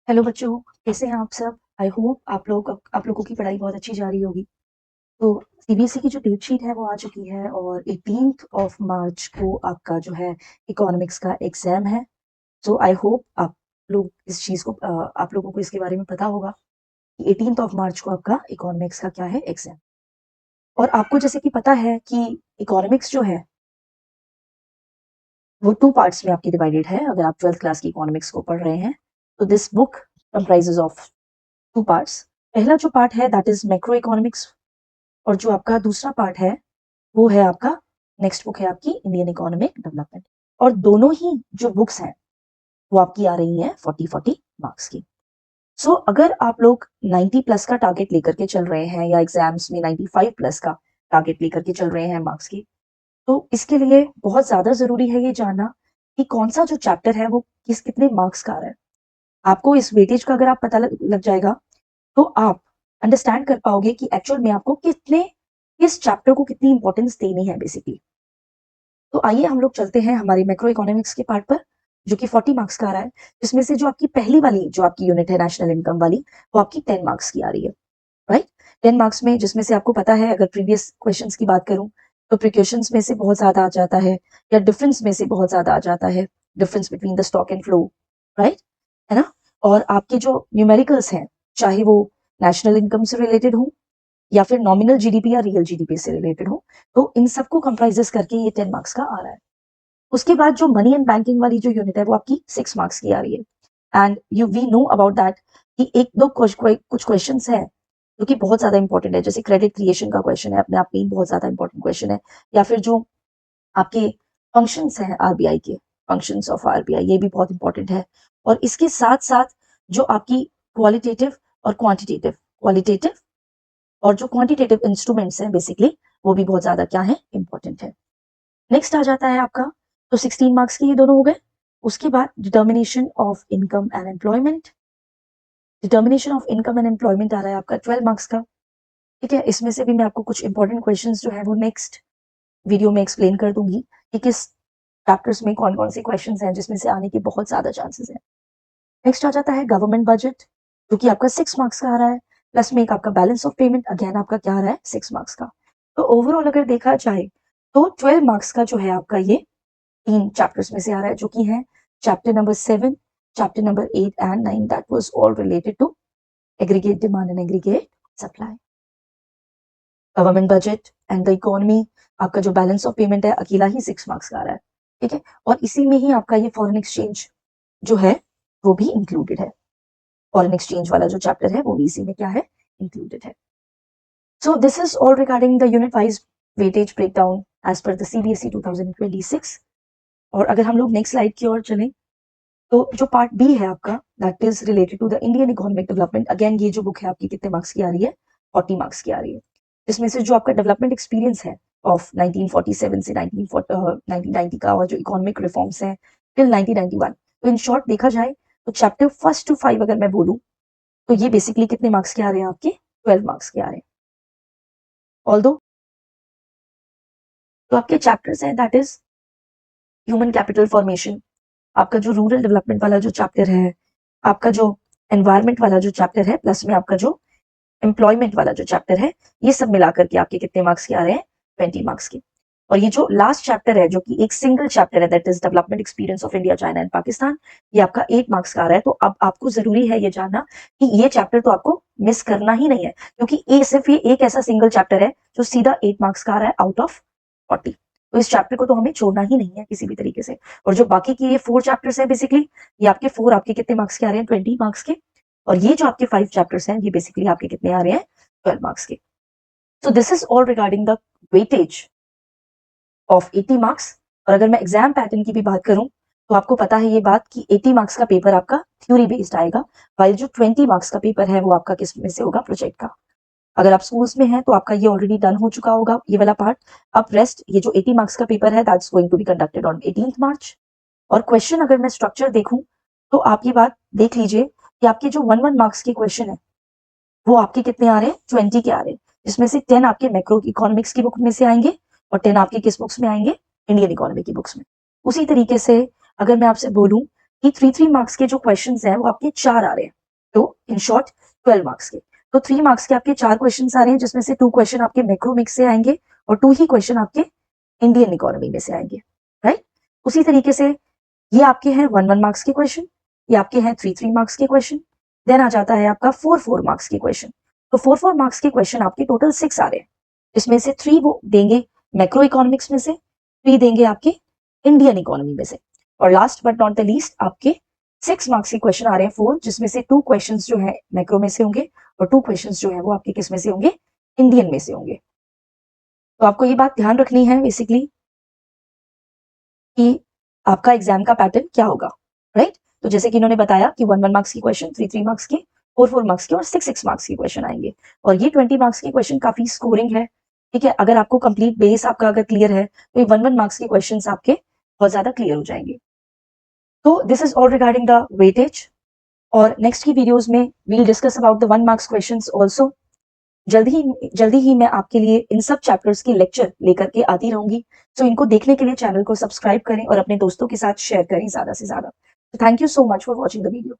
Hello बच्चों, कैसे हैं आप सब? आई होप आप लोगों की पढ़ाई बहुत अच्छी जा रही होगी। तो सीबीएसई की जो डेट शीट है वो आ चुकी है और 18th ऑफ मार्च को आपका जो है इकोनॉमिक्स का एग्जाम है। सो आई होप आप लोग इस चीज़ को आप लोगों को इसके बारे में पता होगा कि 18th ऑफ मार्च को आपका इकोनॉमिक्स का क्या है एग्जाम। और आपको जैसे कि पता है कि इकोनॉमिक्स जो है वो 2 पार्ट्स में आपकी डिवाइडेड है। अगर आप 12th क्लास की इकोनॉमिक्स को पढ़ रहे हैं तो this book comprises of 2 parts. पहला जो पार्ट है दैट इज मैक्रो इकोनॉमिक्स और जो आपका दूसरा पार्ट है वो है आपका नेक्स्ट बुक है आपकी इंडियन इकोनॉमिक डेवलपमेंट। और दोनों ही जो बुक्स हैं वो आपकी आ रही हैं 40-40 मार्क्स की। सो अगर आप लोग 90 प्लस का टारगेट लेकर के चल रहे हैं या एग्जाम्स में 95 प्लस का टारगेट लेकर के चल रहे हैं मार्क्स की, तो इसके लिए बहुत ज्यादा जरूरी है ये जानना कि कौन सा जो चैप्टर है वो कितने मार्क्स का आ रहा है। आपको इस वेटेज का अगर आप पता लग जाएगा तो आप अंडरस्टैंड कर पाओगे कि एक्चुअल में आपको किस चैप्टर को कितनी इंपॉर्टेंस देनी है बेसिकली। तो आइए हम लोग चलते हैं हमारे मैक्रो इकोनॉमिक्स के पार्ट पर, जो कि 40 मार्क्स का आ रहा है, जिसमें से जो आपकी पहली वाली जो आपकी यूनिट है नेशनल इनकम वाली वो आपकी 10 मार्क्स की आ रही है, राइट। 10 मार्क्स में जिसमें से आपको पता है, अगर प्रीवियस क्वेश्चंस की बात करूं तो प्रिकॉशंस में से बहुत ज्यादा आ जाता है या डिफरेंस में से बहुत ज्यादा आ जाता है, difference between the stock and flow, right, है ना। और आपके जो न्यूमेरिकल्स हैं, चाहे वो नेशनल इनकम से रिलेटेड हो या फिर नॉमिनल जीडीपी या रियल जीडीपी से रिलेटेड हो, तो इन सबको कंप्राइजेस करके ये 10 मार्क्स का आ रहा है। उसके बाद जो मनी एंड बैंकिंग वाली जो यूनिट है वो आपकी 6 मार्क्स की आ रही है। And you we know about that कि एक दो कुछ क्वेश्चन है जो कि बहुत ज्यादा इंपॉर्टेंट है, जैसे क्रेडिट क्रिएशन का क्वेश्चन है, अपने आप में ही बहुत ज्यादा इंपॉर्टेंट क्वेश्चन है। या फिर जो आपके फंक्शंस हैं आरबीआई के, फंक्शंस ऑफ आरबीआई, ये भी बहुत इंपॉर्टेंट है। और इसके साथ साथ जो आपकी क्वालिटेटिव और क्वांटिटेटिव और जो क्वांटिटेटिव इंस्ट्रूमेंट्स हैं बेसिकली, वो भी बहुत ज्यादा क्या है, इंपॉर्टेंट है। नेक्स्ट आ जाता है आपका, तो 16 मार्क्स के ये दोनों हो गए। उसके बाद determination of income and employment. Determination of income and employment आ रहा है आपका 12 मार्क्स का। ठीक है, इसमें से भी मैं आपको कुछ इंपॉर्टेंट क्वेश्चंस जो है वो नेक्स्ट वीडियो में एक्सप्लेन कर दूंगी कि किस चैप्टर्स में कौन कौन से क्वेश्चंस हैं जिसमें से आने के बहुत ज्यादा चांसेस हैं। नेक्स्ट आ जाता है गवर्नमेंट बजट, जो कि आपका 6 मार्क्स का आ रहा है, प्लस में एक आपका बैलेंस ऑफ पेमेंट अगेन आपका क्या आ रहा है, 6 मार्क्स का। तो ओवरऑल अगर देखा जाए तो 12 मार्क्स का जो है आपका ये 3 चैप्टर्स में से आ रहा है, जो कि है chapter number 7, chapter number 8 and 9, that was all related to aggregate demand and aggregate supply. Government budget and the economy, आपका जो बैलेंस ऑफ पेमेंट है अकेला ही 6 मार्क्स का आ रहा है। ठीक है, और इसी में ही आपका ये फॉरेन एक्सचेंज जो है वो भी इंक्लूडेड है। फॉरेन एक्सचेंज वाला जो चैप्टर है वो भी इसी में क्या है, इंक्लूडेड है। So this is all regarding the unit wise weightage breakdown as per the CBSE 2026। और अगर हम लोग नेक्स्ट स्लाइड की ओर चलें, तो जो पार्ट बी है आपका that is related to the Indian economic development. Again ये जो बुक है आपकी कितने मार्क्स की आ रही है, 40 मार्क्स की आ रही है। जिसमें से जो आपका डेवलपमेंट एक्सपीरियंस है ऑफ 1947 से 1990 का, और जो इकोनॉमिक रिफॉर्म्स हैं टिल 1991, तो इन शॉर्ट देखा जाए तो चैप्टर 1 to 5 अगर मैं बोलूं तो ये बेसिकली कितने मार्क्स के आ रहे हैं आपके, 12 मार्क्स के आ रहे हैं। ऑल्दो तो आपके चैप्टर्स हैं that is human capital formation, आपका जो रूरल डेवलपमेंट वाला जो चैप्टर है, आपका जो एनवायरमेंट वाला जो चैप्टर है, प्लस में आपका जो एम्प्लॉयमेंट वाला जो चैप्टर है, ये सब मिलाकर के आपके कितने मार्क्स के आ रहे हैं, 20 मार्क्स के। और ये जो लास्ट चैप्टर है जो कि एक सिंगल चैप्टर है that is development experience of India, China and Pakistan, ये आपका 8 मार्क्स का आ रहा है। तो अब आपको जरूरी है ये जानना कि ये चैप्टर तो आपको मिस करना ही नहीं है, क्योंकि सिर्फ ये एक ऐसा सिंगल चैप्टर है जो सीधा 8 मार्क्स का आ रहा है आउट ऑफ 40। तो इस चैप्टर को तो हमें छोड़ना ही नहीं है किसी भी तरीके से। और जो बाकी की ये 4 चैप्टर्स हैं बेसिकली, ये आपके 4 आपके कितने मार्क्स के आ रहे हैं, 20 मार्क्स के। और ये जो आपके 5 चैप्टर्स हैं ये बेसिकली आपके कितने आ रहे हैं, 12 मार्क्स के। सो this is all regarding the weightage of 80 marks. और अगर मैं एग्जाम पैटर्न की भी बात करूं तो आपको पता है ये बात कि 80 मार्क्स का पेपर आपका थ्योरी बेस्ड आएगा, वाइल जो 20 मार्क्स का पेपर है वो आपका किस में से होगा, प्रोजेक्ट का। अगर आप स्कूल्स में हैं तो आपका ये ऑलरेडी डन हो चुका होगा ये वाला पार्ट। अब रेस्ट ये जो 80 मार्क्स का पेपर है that's going to be conducted on 18th March. और क्वेश्चन अगर मैं स्ट्रक्चर देखूं तो आप ये बात देख लीजिए कि आपके जो 1 मार्क्स के क्वेश्चन है वो आपके कितने आ रहे हैं, 20 के आ रहे हैं, जिसमें से 10 आपके मैक्रो इकोनॉमिक्स की बुक में से आएंगे और 10 आपके किस बुक्स में आएंगे, इंडियन इकोनॉमी की बुक्स में। उसी तरीके से अगर मैं आपसे बोलूं कि 3 मार्क्स के जो क्वेश्चन हैं वो आपके 4 आ रहे हैं, तो इन शॉर्ट 12 मार्क्स के। तो 3 मार्क्स के आपके 4 क्वेश्चन आ रहे हैं, जिसमें से 2 क्वेश्चन आपके मैक्रोमिक्स से आएंगे और 2 ही क्वेश्चन आपके इंडियन इकोनॉमी में से आएंगे, राइट। उसी तरीके से ये आपके हैं 1 मार्क्स के क्वेश्चन, ये आपके हैं 3 मार्क्स के क्वेश्चन। देन आ जाता है आपका 4 मार्क्स के क्वेश्चन। तो 4 मार्क्स के क्वेश्चन आपके टोटल 6 आ रहे हैं, इसमें से 3 वो देंगे मैक्रो इकोनॉमिक्स में से, 3 देंगे आपके इंडियन इकोनॉमी में से, और last but not the least आपके 6 मार्क्स के क्वेश्चन आ रहे हैं 4, जिसमें से 2 क्वेश्चन जो है मैक्रो में से होंगे और 2 क्वेश्चन जो है वो आपके किस में से होंगे, इंडियन में से होंगे। तो आपको ये बात ध्यान रखनी है बेसिकली कि आपका एग्जाम का पैटर्न क्या होगा, राइट। तो जैसे कि इन्होंने बताया कि 1 मार्क्स की क्वेश्चन, 3 मार्क्स के, 4 मार्क्स के और 6 मार्क्स के क्वेश्चन आएंगे, और ये 20 मार्क्स के क्वेश्चन काफी स्कोरिंग है, ठीक है। अगर आपको कंप्लीट बेस आपका अगर क्लियर है तो ये 1 मार्क्स के क्वेश्चन आपके बहुत ज्यादा क्लियर हो जाएंगे। तो this is all regarding the weightage, और नेक्स्ट की वीडियोस में we'll discuss about the 1 marks questions also. जल्दी ही मैं आपके लिए इन सब चैप्टर्स की लेक्चर लेकर के आती रहूंगी। तो इनको देखने के लिए चैनल को सब्सक्राइब करें और अपने दोस्तों के साथ शेयर करें ज्यादा से ज्यादा। Thank you so much for watching the video.